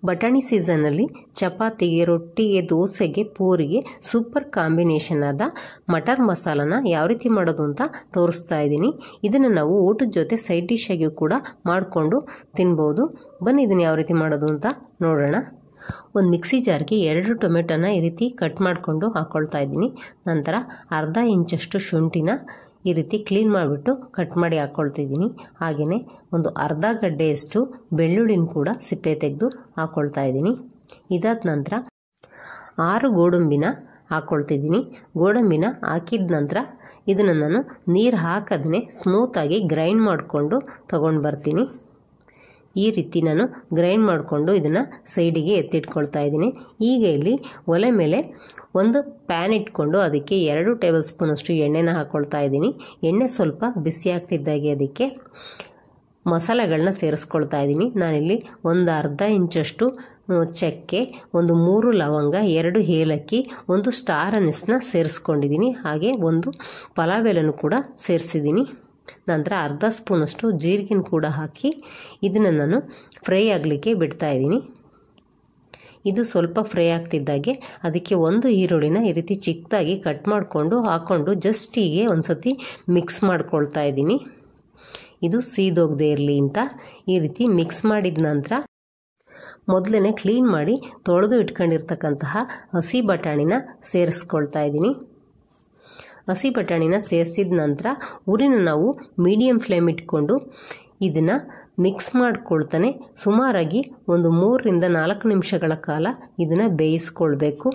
ಬಟಾಣಿ ಸೀಸನ್ನಲ್ಲಿ ಚಪಾತಿಗೆ, ರೊಟ್ಟಿಗೆ, ದೋಸೆಗೆ, ಪೂರಿಗೆ ಸೂಪರ್ ಕಾಂಬಿನೇಷನ್ ಆದ ಮಟರ್ ಮಸಾಲನ ಯಾವ ರೀತಿ ಮಾಡೋದು ಅಂತ ತೋರಿಸ್ತಾ ಇದ್ದೀನಿ. ಇದನ್ನು ನಾವು ಊಟದ ಜೊತೆ ಸೈಡ್ ಡಿಶ್ ಆಗಿ ಕೂಡ ಮಾಡಿಕೊಂಡು ತಿನ್ಬೋದು. ಬನ್ನಿ ಇದನ್ನು ಯಾವ ರೀತಿ ಮಾಡೋದು ಅಂತ ನೋಡೋಣ. ಒಂದು ಮಿಕ್ಸಿ ಜಾರ್ಗೆ 2 ಟೊಮೆಟೊನ ಈ ರೀತಿ ಕಟ್ ಮಾಡಿಕೊಂಡು ಹಾಕ್ಕೊಳ್ತಾ ಇದ್ದೀನಿ. ನಂತರ ಅರ್ಧ ಇಂಚಷ್ಟು ಶುಂಠಿನ ಈ ರೀತಿ ಕ್ಲೀನ್ ಮಾಡಿಬಿಟ್ಟು ಕಟ್ ಮಾಡಿ ಹಾಕ್ಕೊಳ್ತಿದ್ದೀನಿ. ಹಾಗೆಯೇ ಒಂದು ಅರ್ಧ ಗಡ್ಡೆಯಷ್ಟು ಬೆಳ್ಳುಳ್ಳಿನ ಕೂಡ ಸಿಪ್ಪೆ ತೆಗೆದು ಹಾಕ್ಕೊಳ್ತಾ ಇದ್ದೀನಿ. ಇದಾದ ನಂತರ 6 ಗೋಡಂಬಿನ ಹಾಕ್ಕೊಳ್ತಿದ್ದೀನಿ. ಗೋಡಂಬಿನ ಹಾಕಿದ ನಂತರ ಇದನ್ನು ನಾನು ನೀರು ಹಾಕದೇ ಸ್ಮೂತಾಗಿ ಗ್ರೈಂಡ್ ಮಾಡಿಕೊಂಡು ತೊಗೊಂಡು ಬರ್ತೀನಿ. ಈ ರೀತಿ ನಾನು ಗ್ರೈಂಡ್ ಮಾಡಿಕೊಂಡು ಇದನ್ನು ಸೈಡಿಗೆ ಎತ್ತಿಟ್ಕೊಳ್ತಾ ಇದ್ದೀನಿ. ಈಗ ಇಲ್ಲಿ ಒಲೆ ಮೇಲೆ ಒಂದು ಪ್ಯಾನ್ ಇಟ್ಕೊಂಡು ಅದಕ್ಕೆ 2 ಟೇಬಲ್ ಸ್ಪೂನಷ್ಟು ಎಣ್ಣೆನ ಹಾಕ್ಕೊಳ್ತಾ ಇದ್ದೀನಿ. ಎಣ್ಣೆ ಸ್ವಲ್ಪ ಬಿಸಿ ಆಗ್ತಿದ್ದಾಗೆ ಅದಕ್ಕೆ ಮಸಾಲೆಗಳನ್ನ ಸೇರಿಸ್ಕೊಳ್ತಾ ಇದ್ದೀನಿ. ನಾನಿಲ್ಲಿ ಒಂದು ಅರ್ಧ ಇಂಚಷ್ಟು ಚಕ್ಕೆ, ಒಂದು 3 ಲವಂಗ, 2 ಏಲಕ್ಕಿ, ಒಂದು ಸ್ಟಾರ್ ಅನಿಸ್ನ ಸೇರಿಸ್ಕೊಂಡಿದ್ದೀನಿ. ಹಾಗೆ ಒಂದು ಪಲಾವ್ ಎಲೆನೂ ಕೂಡ ಸೇರಿಸಿದ್ದೀನಿ. ನಂತರ ಅರ್ಧ ಸ್ಪೂನಷ್ಟು ಜೀರಿಗೆನ ಕೂಡ ಹಾಕಿ ಇದನ್ನು ನಾನು ಫ್ರೈ ಆಗಲಿಕ್ಕೆ ಬಿಡ್ತಾ ಇದ್ದೀನಿ. ಇದು ಸ್ವಲ್ಪ ಫ್ರೈ ಆಗ್ತಿದ್ದಾಗೆ ಅದಕ್ಕೆ ಒಂದು ಈರುಳ್ಳಿನ ಈ ರೀತಿ ಚಿಕ್ಕದಾಗಿ ಕಟ್ ಮಾಡಿಕೊಂಡು ಹಾಕ್ಕೊಂಡು ಜಸ್ಟ್ ಹೀಗೆ ಒಂದು ಸತಿ ಮಿಕ್ಸ್ ಮಾಡ್ಕೊಳ್ತಾ ಇದ್ದೀನಿ. ಇದು ಸೀದೋಗದೆ ಇರಲಿ ಅಂತ ಈ ರೀತಿ ಮಿಕ್ಸ್ ಮಾಡಿದ ನಂತರ ಮೊದಲೇ ಕ್ಲೀನ್ ಮಾಡಿ ತೊಳೆದು ಇಟ್ಕೊಂಡಿರ್ತಕ್ಕಂತಹ ಹಸಿ ಬಟಾಣಿನ ಸೇರಿಸ್ಕೊಳ್ತಾ ಇದ್ದೀನಿ. ಹಸಿ ಬಟಾಣಿನ ಸೇರಿಸಿದ ನಂತರ ಉರಿನ ನಾವು ಮೀಡಿಯಮ್ ಫ್ಲೇಮ್ ಇಟ್ಕೊಂಡು ಇದನ್ನು ಮಿಕ್ಸ್ ಮಾಡ್ಕೊಳ್ತಾನೆ ಸುಮಾರಾಗಿ ಒಂದು 3ರಿಂದ 4 ನಿಮಿಷಗಳ ಕಾಲ ಇದನ್ನು ಬೇಯಿಸ್ಕೊಳ್ಬೇಕು.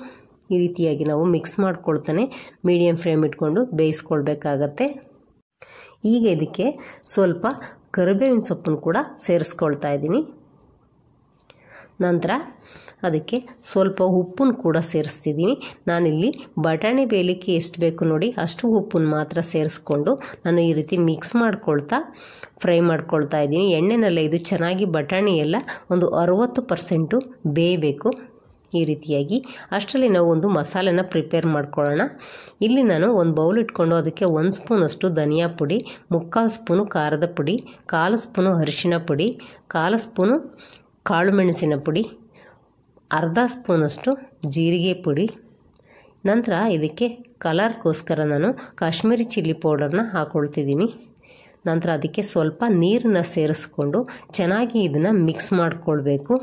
ಈ ರೀತಿಯಾಗಿ ನಾವು ಮಿಕ್ಸ್ ಮಾಡ್ಕೊಳ್ತಾನೆ ಮೀಡಿಯಮ್ ಫ್ಲೇಮ್ ಇಟ್ಕೊಂಡು ಬೇಯಿಸ್ಕೊಳ್ಬೇಕಾಗತ್ತೆ. ಈಗ ಇದಕ್ಕೆ ಸ್ವಲ್ಪ ಕರಿಬೇವಿನ ಸೊಪ್ಪನ್ನು ಕೂಡ ಸೇರಿಸ್ಕೊಳ್ತಾ ಇದ್ದೀನಿ. ನಂತರ ಅದಕ್ಕೆ ಸ್ವಲ್ಪ ಉಪ್ಪನ್ನು ಕೂಡ ಸೇರಿಸ್ತಿದ್ದೀನಿ. ನಾನಿಲ್ಲಿ ಬಟಾಣಿ ಬೇಯಲಿಕ್ಕೆ ಎಷ್ಟು ಬೇಕು ನೋಡಿ ಅಷ್ಟು ಉಪ್ಪನ್ನು ಮಾತ್ರ ಸೇರಿಸ್ಕೊಂಡು ನಾನು ಈ ರೀತಿ ಮಿಕ್ಸ್ ಮಾಡ್ಕೊಳ್ತಾ ಫ್ರೈ ಮಾಡ್ಕೊಳ್ತಾ ಇದ್ದೀನಿ. ಎಣ್ಣೆನಲ್ಲೇ ಇದು ಚೆನ್ನಾಗಿ ಬಟಾಣಿ ಎಲ್ಲ ಒಂದು 60% ಬೇಯಬೇಕು. ಈ ರೀತಿಯಾಗಿ ಅಷ್ಟರಲ್ಲಿ ನಾವು ಒಂದು ಮಸಾಲೆನ ಪ್ರಿಪೇರ್ ಮಾಡ್ಕೊಳ್ಳೋಣ. ಇಲ್ಲಿ ನಾನು ಒಂದು ಬೌಲ್ ಇಟ್ಕೊಂಡು ಅದಕ್ಕೆ 1 ಸ್ಪೂನಷ್ಟು ಧನಿಯಾ ಪುಡಿ, 3/4 ಸ್ಪೂನು ಖಾರದ ಪುಡಿ, 1/4 ಸ್ಪೂನು ಅರಿಶಿನ ಪುಡಿ, 1/4 ಸ್ಪೂನು ಕಾಳು ಮೆಣಸಿನ ಪುಡಿ, ಅರ್ಧ ಸ್ಪೂನಷ್ಟು ಜೀರಿಗೆ ಪುಡಿ, ನಂತರ ಇದಕ್ಕೆ ಕಲರ್ಗೋಸ್ಕರ ನಾನು ಕಾಶ್ಮೀರಿ ಚಿಲ್ಲಿ ಪೌಡರ್ನ ಹಾಕ್ಕೊಳ್ತಿದ್ದೀನಿ. ನಂತರ ಅದಕ್ಕೆ ಸ್ವಲ್ಪ ನೀರನ್ನ ಸೇರಿಸ್ಕೊಂಡು ಚೆನ್ನಾಗಿ ಇದನ್ನು ಮಿಕ್ಸ್ ಮಾಡಿಕೊಳ್ಬೇಕು.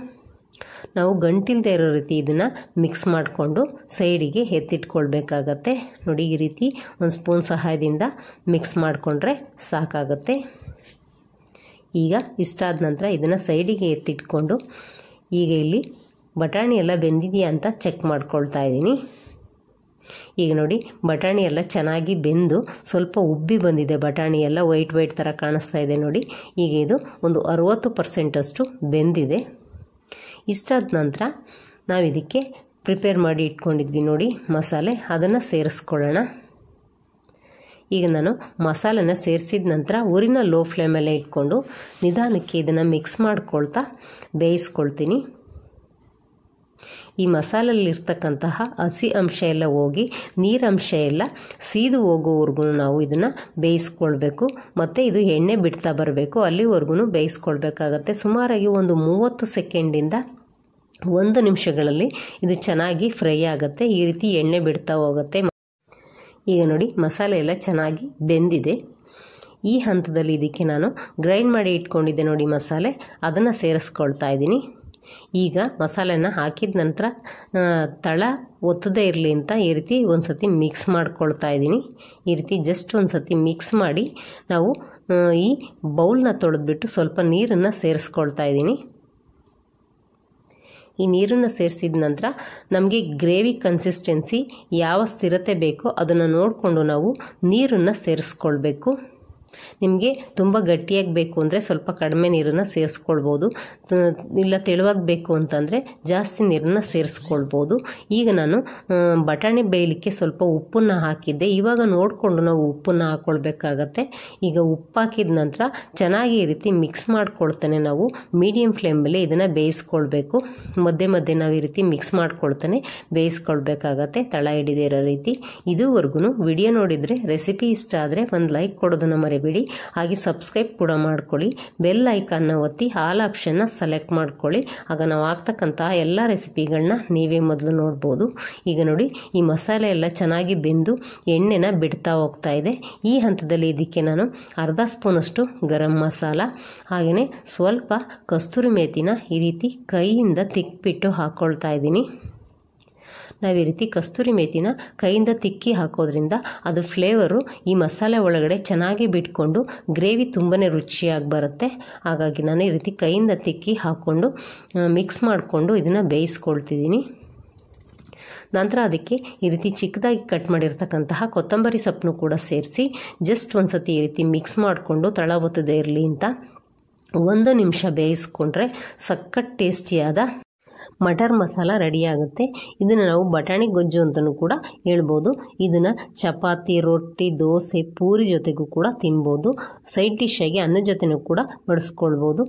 ನಾವು ಗಂಟಿಲ್ದೇ ಇರೋ ರೀತಿ ಇದನ್ನು ಮಿಕ್ಸ್ ಮಾಡಿಕೊಂಡು ಸೈಡಿಗೆ ಎತ್ತಿಟ್ಕೊಳ್ಬೇಕಾಗತ್ತೆ. ನೋಡಿ ಈ ರೀತಿ ಒಂದು ಸ್ಪೂನ್ ಸಹಾಯದಿಂದ ಮಿಕ್ಸ್ ಮಾಡಿಕೊಂಡ್ರೆ ಸಾಕಾಗತ್ತೆ. ಈಗ ಇಷ್ಟಾದ ನಂತರ ಇದನ್ನು ಸೈಡಿಗೆ ಎತ್ತಿಟ್ಕೊಂಡು ಈಗ ಇಲ್ಲಿ ಬಟಾಣಿ ಎಲ್ಲ ಬೆಂದಿದೆಯಾ ಅಂತ ಚೆಕ್ ಮಾಡ್ಕೊಳ್ತಾ ಇದ್ದೀನಿ. ಈಗ ನೋಡಿ ಬಟಾಣಿ ಎಲ್ಲ ಚೆನ್ನಾಗಿ ಬೆಂದು ಸ್ವಲ್ಪ ಉಬ್ಬಿ ಬಂದಿದೆ. ಬಟಾಣಿ ಎಲ್ಲ ವೈಟ್ ಥರ ಕಾಣಿಸ್ತಾ ಇದೆ ನೋಡಿ. ಈಗ ಇದು ಒಂದು 60% ಬೆಂದಿದೆ. ಇಷ್ಟಾದ ನಂತರ ನಾವು ಇದಕ್ಕೆ ಪ್ರಿಪೇರ್ ಮಾಡಿ ಇಟ್ಕೊಂಡಿದ್ವಿ ನೋಡಿ ಮಸಾಲೆ, ಅದನ್ನು ಸೇರಿಸ್ಕೊಳ್ಳೋಣ. ಈಗ ನಾನು ಮಸಾಲೆನ ಸೇರಿಸಿದ ನಂತರ ಉರಿನ ಲೋ ಫ್ಲೇಮಲ್ಲೇ ಇಟ್ಕೊಂಡು ನಿಧಾನಕ್ಕೆ ಇದನ್ನು ಮಿಕ್ಸ್ ಮಾಡ್ಕೊಳ್ತಾ ಬೇಯಿಸ್ಕೊಳ್ತೀನಿ. ಈ ಮಸಾಲಲ್ಲಿರ್ತಕ್ಕಂತಹ ಹಸಿ ಅಂಶ ಎಲ್ಲ ಹೋಗಿ ನೀರಂಶ ಎಲ್ಲ ಸೀದು ಹೋಗೋವರೆಗೂ ನಾವು ಇದನ್ನು ಬೇಯಿಸ್ಕೊಳ್ಬೇಕು. ಮತ್ತು ಇದು ಎಣ್ಣೆ ಬಿಡ್ತಾ ಬರಬೇಕು, ಅಲ್ಲಿವರೆಗೂ ಬೇಯಿಸ್ಕೊಳ್ಬೇಕಾಗತ್ತೆ. ಸುಮಾರಾಗಿ ಒಂದು 30 ಸೆಕೆಂಡಿಂದ 1 ನಿಮಿಷಗಳಲ್ಲಿ ಇದು ಚೆನ್ನಾಗಿ ಫ್ರೈ ಆಗುತ್ತೆ. ಈ ರೀತಿ ಎಣ್ಣೆ ಬಿಡ್ತಾ ಹೋಗುತ್ತೆ. ಈಗ ನೋಡಿ ಮಸಾಲೆ ಎಲ್ಲ ಚೆನ್ನಾಗಿ ಬೆಂದಿದೆ. ಈ ಹಂತದಲ್ಲಿ ಇದಕ್ಕೆ ನಾನು ಗ್ರೈಂಡ್ ಮಾಡಿ ಇಟ್ಕೊಂಡಿದ್ದೆ ನೋಡಿ ಮಸಾಲೆ, ಅದನ್ನು ಸೇರಿಸ್ಕೊಳ್ತಾ ಇದ್ದೀನಿ. ಈಗ ಮಸಾಲೆನ ಹಾಕಿದ ನಂತರ ತಳ ಒತ್ತದೇ ಇರಲಿ ಅಂತ ಈ ರೀತಿ ಒಂದು ಸತಿ ಮಿಕ್ಸ್ ಮಾಡ್ಕೊಳ್ತಾ ಇದ್ದೀನಿ. ಈ ರೀತಿ ಜಸ್ಟ್ ಒಂದು ಸತಿ ಮಿಕ್ಸ್ ಮಾಡಿ ನಾವು ಈ ಬೌಲ್ನ ತೊಳೆದ್ಬಿಟ್ಟು ಸ್ವಲ್ಪ ನೀರನ್ನು ಸೇರಿಸ್ಕೊಳ್ತಾ ಇದ್ದೀನಿ. ಈ ನೀರನ್ನು ಸೇರಿಸಿದ ನಂತರ ನಮಗೆ ಗ್ರೇವಿ ಕನ್ಸಿಸ್ಟೆನ್ಸಿ ಯಾವ ಸ್ಥಿರತೆ ಬೇಕೋ ಅದನ್ನು ನೋಡಿಕೊಂಡು ನಾವು ನೀರನ್ನು ಸೇರಿಸ್ಕೊಳ್ಬೇಕು. ನಿಮಗೆ ತುಂಬ ಗಟ್ಟಿಯಾಗಿ ಬೇಕು ಅಂದರೆ ಸ್ವಲ್ಪ ಕಡಿಮೆ ನೀರನ್ನು ಸೇರಿಸ್ಕೊಳ್ಬೋದು, ಇಲ್ಲ ತೆಳುವಾಗಿ ಬೇಕು ಅಂತಂದರೆ ಜಾಸ್ತಿ ನೀರನ್ನು ಸೇರಿಸ್ಕೊಳ್ಬೋದು. ಈಗ ನಾನು ಬಟಾಣಿ ಬೇಯಲಿಕ್ಕೆ ಸ್ವಲ್ಪ ಉಪ್ಪನ್ನು ಹಾಕಿದ್ದೆ. ಇವಾಗ ನೋಡಿಕೊಂಡು ನಾವು ಉಪ್ಪನ್ನು ಹಾಕ್ಕೊಳ್ಬೇಕಾಗತ್ತೆ. ಈಗ ಉಪ್ಪು ಹಾಕಿದ ನಂತರ ಚೆನ್ನಾಗಿ ಈ ರೀತಿ ಮಿಕ್ಸ್ ಮಾಡ್ಕೊಳ್ತಾನೆ ನಾವು ಮೀಡಿಯಮ್ ಫ್ಲೇಮಲ್ಲಿ ಇದನ್ನು ಬೇಯಿಸ್ಕೊಳ್ಬೇಕು. ಮಧ್ಯೆ ನಾವು ಈ ರೀತಿ ಮಿಕ್ಸ್ ಮಾಡ್ಕೊಳ್ತಾನೆ ಬೇಯಿಸ್ಕೊಳ್ಬೇಕಾಗತ್ತೆ, ತಳ ಹಿಡಿದೇ ಇರೋ ರೀತಿ. ಇದುವರೆಗೂ ವಿಡಿಯೋ ನೋಡಿದರೆ ರೆಸಿಪಿ ಇಷ್ಟ ಆದರೆ ಒಂದು ಲೈಕ್ ಕೊಡೋದನ್ನು ಮರಿಬೇಡಿ. ಮರಿಬೇಡಿ. ಹಾಗೆ ಸಬ್ಸ್ಕ್ರೈಬ್ ಕೂಡ ಮಾಡ್ಕೊಳ್ಳಿ. ಬೆಲ್ ಐಕಾನ್ನ ಒತ್ತಿ ಆಲ್ ಆಪ್ಷನ್ನ ಸೆಲೆಕ್ಟ್ ಮಾಡ್ಕೊಳ್ಳಿ. ಆಗ ನಾವು ಆಗ್ತಕ್ಕಂತಹ ಎಲ್ಲ ರೆಸಿಪಿಗಳನ್ನ ನೀವೇ ಮೊದಲು ನೋಡ್ಬೋದು. ಈಗ ನೋಡಿ, ಈ ಮಸಾಲೆ ಎಲ್ಲ ಚೆನ್ನಾಗಿ ಬೆಂದು ಎಣ್ಣೆನ ಬಿಡ್ತಾ ಹೋಗ್ತಾ ಇದೆ. ಈ ಹಂತದಲ್ಲಿ ಇದಕ್ಕೆ ನಾನು ಅರ್ಧ ಸ್ಪೂನಷ್ಟು ಗರಂ ಮಸಾಲ, ಹಾಗೆಯೇ ಸ್ವಲ್ಪ ಕಸ್ತೂರಿ ಮೇಥಿನ ಈ ರೀತಿ ಕೈಯಿಂದ ತಿಕ್ಬಿಟ್ಟು ಹಾಕ್ಕೊಳ್ತಾ ಇದ್ದೀನಿ. ನಾವು ಈ ರೀತಿ ಕಸ್ತೂರಿ ಮೇಥಿನ ಕೈಯಿಂದ ತಿಕ್ಕಿ ಹಾಕೋದ್ರಿಂದ ಅದು ಫ್ಲೇವರು ಈ ಮಸಾಲೆ ಒಳಗಡೆ ಚೆನ್ನಾಗಿ ಬಿಟ್ಕೊಂಡು ಗ್ರೇವಿ ತುಂಬಾ ರುಚಿಯಾಗಿ ಬರುತ್ತೆ. ಹಾಗಾಗಿ ನಾನು ಈ ರೀತಿ ಕೈಯಿಂದ ತಿಕ್ಕಿ ಹಾಕ್ಕೊಂಡು ಮಿಕ್ಸ್ ಮಾಡಿಕೊಂಡು ಇದನ್ನು ಬೇಯಿಸ್ಕೊಳ್ತಿದ್ದೀನಿ. ನಂತರ ಅದಕ್ಕೆ ಈ ರೀತಿ ಚಿಕ್ಕದಾಗಿ ಕಟ್ ಮಾಡಿರ್ತಕ್ಕಂತಹ ಕೊತ್ತಂಬರಿ ಸೊಪ್ಪನ್ನು ಕೂಡ ಸೇರಿಸಿ ಜಸ್ಟ್ ಒಂದು ಸತಿ ಈ ರೀತಿ ಮಿಕ್ಸ್ ಮಾಡಿಕೊಂಡು ತಳ ಒತ್ತದೇ ಇರಲಿ ಅಂತ 1 ನಿಮಿಷ ಬೇಯಿಸ್ಕೊಂಡ್ರೆ ಸಖತ್ ಟೇಸ್ಟಿಯಾದ ಮಟರ್ ಮಸಾಲ ರೆಡಿಯಾಗುತ್ತೆ. ಇದನ್ನು ನಾವು ಬಟಾಣಿ ಗೊಜ್ಜು ಅಂತಲೂ ಕೂಡ ಹೇಳ್ಬೋದು. ಇದನ್ನು ಚಪಾತಿ, ರೊಟ್ಟಿ, ದೋಸೆ, ಪೂರಿ ಜೊತೆಗೂ ಕೂಡ ತಿನ್ಬೋದು. ಸೈಡ್ ಡಿಶ್ ಆಗಿ ಅನ್ನದ ಜೊತೆನೂ ಕೂಡ ಬಡಿಸ್ಕೊಳ್ಬೋದು.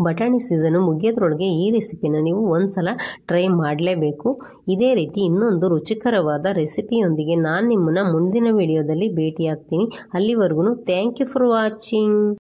ಬಟಾಣಿ ಸೀಸನು ಮುಗಿಯೋದ್ರೊಳಗೆ ಈ ರೆಸಿಪಿನ ನೀವು ಒಂದ್ಸಲ ಟ್ರೈ ಮಾಡಲೇಬೇಕು. ಇದೇ ರೀತಿ ಇನ್ನೊಂದು ರುಚಿಕರವಾದ ರೆಸಿಪಿಯೊಂದಿಗೆ ನಾನು ನಿಮ್ಮನ್ನು ಮುಂದಿನ ವಿಡಿಯೋದಲ್ಲಿ ಭೇಟಿಯಾಗ್ತೀನಿ. ಅಲ್ಲಿವರೆಗೂ ಥ್ಯಾಂಕ್ ಯು ಫಾರ್ ವಾಚಿಂಗ್.